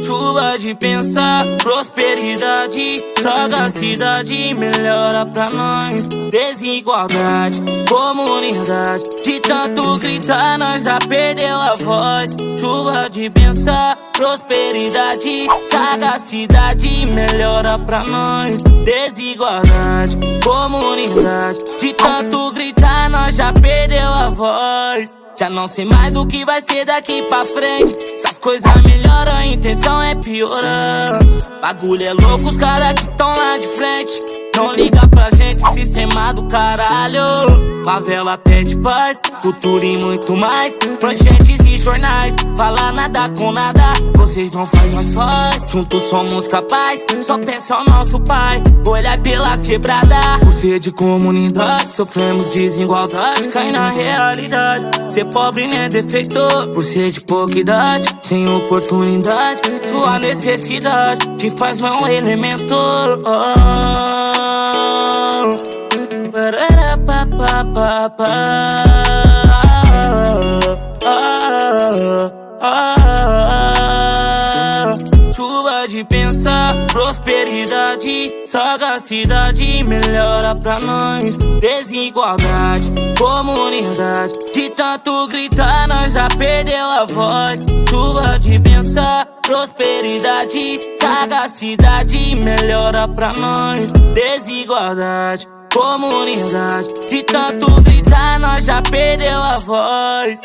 Chuva de pensar, prosperidade, sagacidade, melhora pra nós. Desigualdade, comunidade, de tanto gritar nós já perdeu a voz. Chuva de pensar, prosperidade, sagacidade, melhora pra nós. Desigualdade, comunidade, de tanto gritar nós já perdeu a voz. Já não sei mais o que vai ser daqui pra frente. Essas coisas melhoram, a intenção é piorar. Bagulho é louco, os caras que tão lá de frente não liga pra gente, sistema do caralho. Favela pede paz, cultura e muito mais. Manchetes e jornais, fala nada com nada. Vocês não faz, nós faz, juntos somos capazes. Só pensa ao nosso pai, olhar pelas quebradas. Por ser de comunidade, sofremos desigualdade. Cai na realidade, ser pobre não é defeito. Por ser de pouca idade, sem oportunidade, sua necessidade te faz não elemento. Chuva de pensar, prosperidade, sagacidade, melhora pra nós. Desigualdade, comunidade, de tanto gritar nós já perdeu a voz. Chuva de pensar, prosperidade, sagacidade, melhora pra nós. Desigualdade, comunidade, de tanto gritar nós já perdeu a voz.